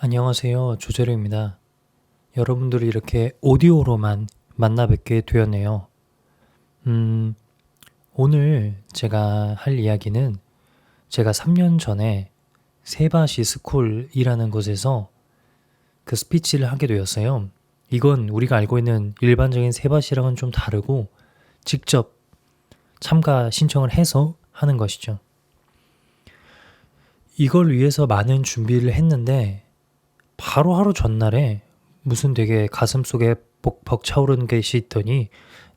안녕하세요. 조재료입니다. 여러분들이 이렇게 오디오로만 만나 뵙게 되었네요. 오늘 제가 할 이야기는 제가 3년 전에 세바시 스쿨이라는 곳에서 그 스피치를 하게 되었어요. 이건 우리가 알고 있는 일반적인 세바시랑은 좀 다르고 직접 참가 신청을 해서 하는 것이죠. 이걸 위해서 많은 준비를 했는데 바로 하루 전날에 무슨 되게 가슴속에 벅차오르는 것이 있더니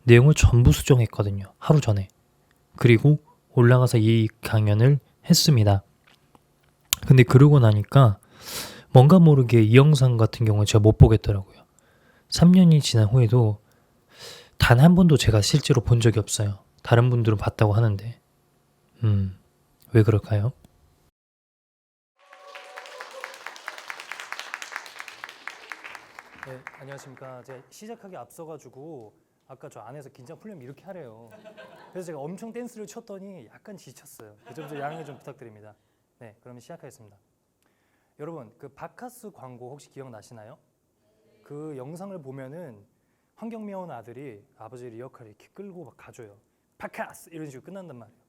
내용을 전부 수정했거든요. 하루 전에. 그리고 올라가서 이 강연을 했습니다. 근데 그러고 나니까 뭔가 모르게 이 영상 같은 경우는 제가 못 보겠더라고요. 3년이 지난 후에도 단 한 번도 제가 실제로 본 적이 없어요. 다른 분들은 봤다고 하는데. 왜 그럴까요? 네, 안녕하십니까. 제가 시작하기 앞서가지고 아까 저 안에서 긴장 풀려면 이렇게 하래요. 그래서 제가 엄청 댄스를 췄더니 약간 지쳤어요. 그 점 좀 양해 좀 부탁드립니다. 네, 그러면 시작하겠습니다. 여러분, 그 바카스 광고 혹시 기억나시나요? 그 영상을 보면은 환경미화원 아들이 아버지 리어카를 이렇게 끌고 막 가줘요. 바카스 이런 식으로 끝난단 말이에요.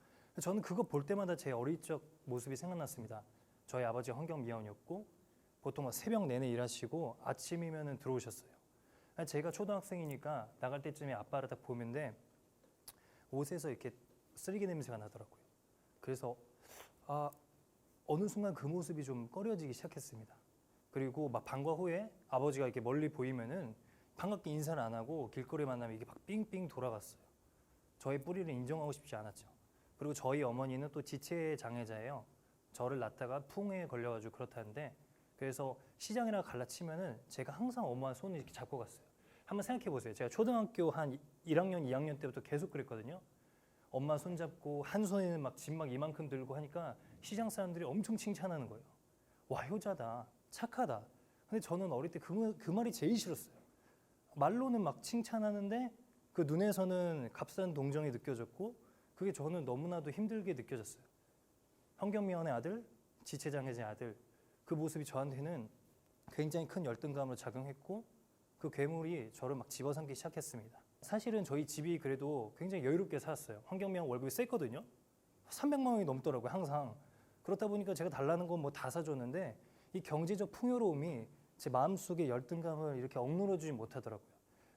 저는 그거 볼 때마다 제 어릴 적 모습이 생각났습니다. 저희 아버지가 환경미화원이었고 보통 새벽 내내 일하시고 아침이면은 들어오셨어요. 제가 초등학생이니까 나갈 때쯤에 아빠를 딱 보는데 옷에서 이렇게 쓰레기 냄새가 나더라고요. 그래서 어느 순간 그 모습이 좀 꺼려지기 시작했습니다. 그리고 막 방과 후에 아버지가 이렇게 멀리 보이면은 반갑게 인사를 안 하고 길거리 만나면 이게 막 삥삥 돌아갔어요. 저의 뿌리를 인정하고 싶지 않았죠. 그리고 저희 어머니는 또 지체 장애자예요. 저를 낳다가 풍에 걸려가지고 그렇다는데 그래서 시장이랑 갈라치면은 제가 항상 엄마의 손을 이렇게 잡고 갔어요. 한번 생각해 보세요. 제가 초등학교 한 1학년, 2학년 때부터 계속 그랬거든요. 엄마 손 잡고 한 손에는 막 짐 막 이만큼 들고 하니까 시장 사람들이 엄청 칭찬하는 거예요. 와, 효자다, 착하다. 근데 저는 어릴 때 그 말이 제일 싫었어요. 말로는 막 칭찬하는데 그 눈에서는 값싼 동정이 느껴졌고 그게 저는 너무나도 힘들게 느껴졌어요. 환경미화원의 아들, 지체장애자 아들, 그 모습이 저한테는 굉장히 큰 열등감을 작용했고 그 괴물이 저를 막 집어삼기 시작했습니다. 사실은 저희 집이 그래도 굉장히 여유롭게 살았어요. 환경미화원 월급이 셌거든요. 300만 원이 넘더라고요, 항상. 그렇다 보니까 제가 달라는 건 뭐 다 사줬는데 이 경제적 풍요로움이 제 마음속에 열등감을 이렇게 억누러주지 못하더라고요.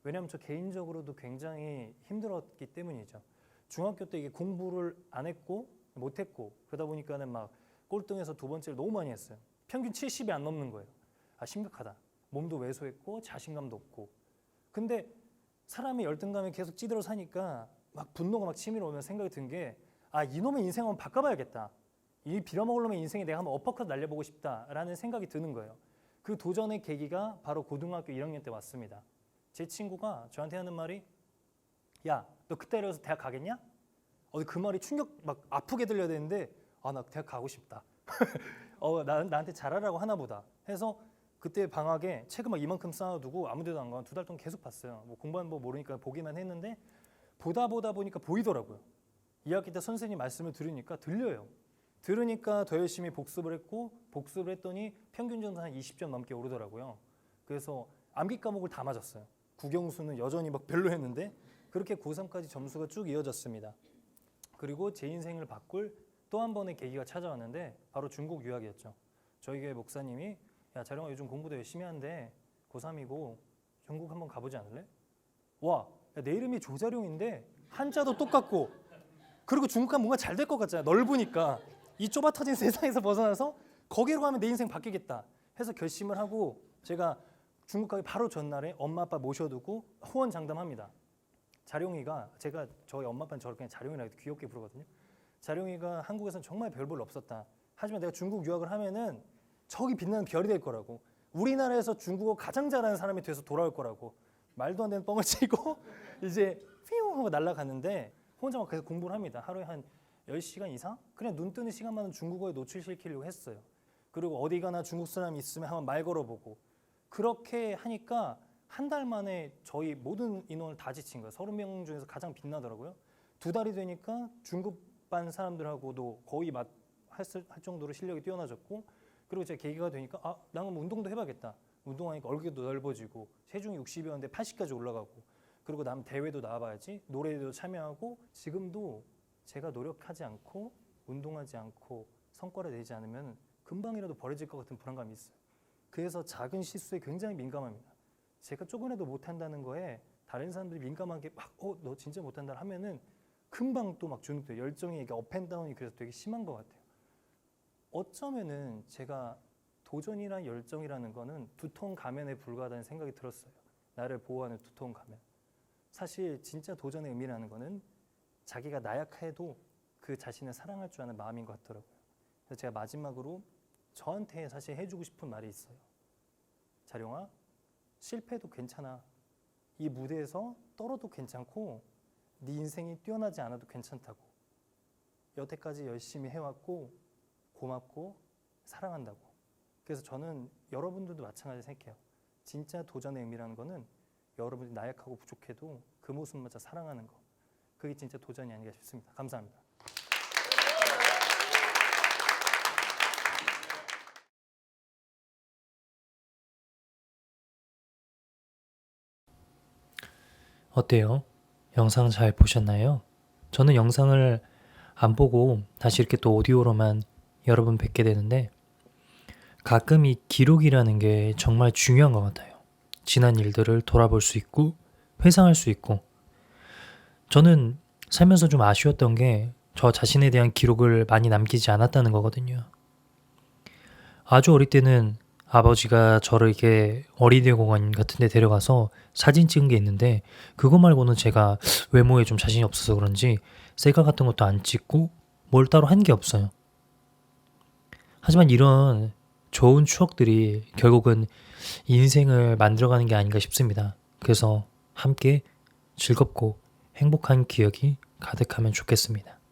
왜냐하면 저 개인적으로도 굉장히 힘들었기 때문이죠. 중학교 때 이게 공부를 안 했고 못했고 그러다 보니까는 막 꼴등해서 두 번째를 너무 많이 했어요. 평균 70이 안 넘는 거예요. 심각하다. 몸도 왜소했고 자신감도 없고. 근데 사람이 열등감에 계속 찌들어 사니까 막 분노가 막 치밀어 오면 생각이 든 게 이놈의 인생 한번 바꿔봐야겠다. 이 빌어먹을 놈의 인생에 내가 한번 어퍼컷 날려보고 싶다라는 생각이 드는 거예요. 그 도전의 계기가 바로 고등학교 1학년 때 왔습니다. 제 친구가 저한테 하는 말이 야, 너 그때 이래서 대학 가겠냐? 그 말이 충격 막 아프게 들려야 되는데 나 대학 가고 싶다. 나한테 잘하라고 하나 보다 해서 그때 방학에 책을 막 이만큼 쌓아두고 아무 데도 안 가고 2달 동안 계속 봤어요. 뭐 공부하는 법 모르니까 보기만 했는데 보다 보니까 보이더라고요. 2학기 때 선생님 말씀을 들으니까 들려요. 들으니까 더 열심히 복습을 했고 복습을 했더니 평균 점수 한 20점 넘게 오르더라고요. 그래서 암기 과목을 다 맞았어요. 국영수는 여전히 막 별로였는데 그렇게 고3까지 점수가 쭉 이어졌습니다. 그리고 제 인생을 바꿀 또 한 번의 계기가 찾아왔는데 바로 중국 유학이었죠. 저희 교회 목사님이 야, 자령아 요즘 공부도 열심히 하는데 고3이고 중국 한번 가보지 않을래? 와, 야, 내 이름이 조자룡인데 한자도 똑같고 그리고 중국 가면 뭔가 잘 될 것 같잖아. 넓으니까 이 좁아터진 세상에서 벗어나서 거기로 가면 내 인생 바뀌겠다 해서 결심을 하고 제가 중국 가기 바로 전날에 엄마 아빠 모셔두고 호언장담합니다. 자룡이가 제가 저희 엄마 아빠는 저를 그냥 자룡이라고 귀엽게 부르거든요. 자룡이가 한국에서는 정말 별 볼 없었다. 하지만 내가 중국 유학을 하면은 저기 빛나는 별이 될 거라고. 우리나라에서 중국어 가장 잘하는 사람이 돼서 돌아올 거라고. 말도 안 되는 뻥을 치고 이제 휘용 하고 날아갔는데 혼자 막 계속 공부를 합니다. 하루에 한 10시간 이상? 그냥 눈 뜨는 시간만은 중국어에 노출시키려고 했어요. 그리고 어디 가나 중국 사람이 있으면 한번 말 걸어보고 그렇게 하니까 한 달 만에 저희 모든 인원을 다 지친 거예요. 30명 중에서 가장 빛나더라고요. 2달이 되니까 중국반 사람들하고도 거의 할 정도로 실력이 뛰어나졌고 그리고 제가 계기가 되니까 나는 운동도 해봐야겠다. 운동하니까 얼굴도 넓어지고 체중이 60이었는데 80까지 올라가고 그리고 남 대회도 나와봐야지 노래도 참여하고 지금도 제가 노력하지 않고 운동하지 않고 성과를 내지 않으면 금방이라도 버려질 것 같은 불안감이 있어요. 그래서 작은 실수에 굉장히 민감합니다. 제가 조금이라도 못한다는 거에 다른 사람들이 민감하게 막 너 진짜 못한다 하면은 금방 또 막 주눅돼요. 열정이 업앤다운이 그래서 되게 심한 것 같아요. 어쩌면은 제가 도전이란 열정이라는 거는 두터운 가면에 불과하다는 생각이 들었어요. 나를 보호하는 두터운 가면. 사실 진짜 도전의 의미라는 거는 자기가 나약해도 그 자신을 사랑할 줄 아는 마음인 것 같더라고요. 그래서 제가 마지막으로 저한테 사실 해주고 싶은 말이 있어요. 자룡아, 실패해도 괜찮아. 이 무대에서 떨어도 괜찮고 네 인생이 뛰어나지 않아도 괜찮다고. 여태까지 열심히 해왔고 고맙고 사랑한다고. 그래서 저는 여러분들도 마찬가지로 생각해요. 진짜 도전의 의미라는 거는 여러분이 나약하고 부족해도 그 모습마저 사랑하는 거. 그게 진짜 도전이 아닌가 싶습니다. 감사합니다. 어때요? 영상 잘 보셨나요? 저는 영상을 안 보고 다시 이렇게 또 오디오로만 여러분 뵙게 되는데 가끔 이 기록이라는 게 정말 중요한 것 같아요. 지난 일들을 돌아볼 수 있고 회상할 수 있고 저는 살면서 좀 아쉬웠던 게 저 자신에 대한 기록을 많이 남기지 않았다는 거거든요. 아주 어릴 때는 아버지가 저를 이렇게 어린이 공원 같은 데 데려가서 사진 찍은 게 있는데 그거 말고는 제가 외모에 좀 자신이 없어서 그런지 셀카 같은 것도 안 찍고 뭘 따로 한 게 없어요. 하지만 이런 좋은 추억들이 결국은 인생을 만들어가는 게 아닌가 싶습니다. 그래서 함께 즐겁고 행복한 기억이 가득하면 좋겠습니다.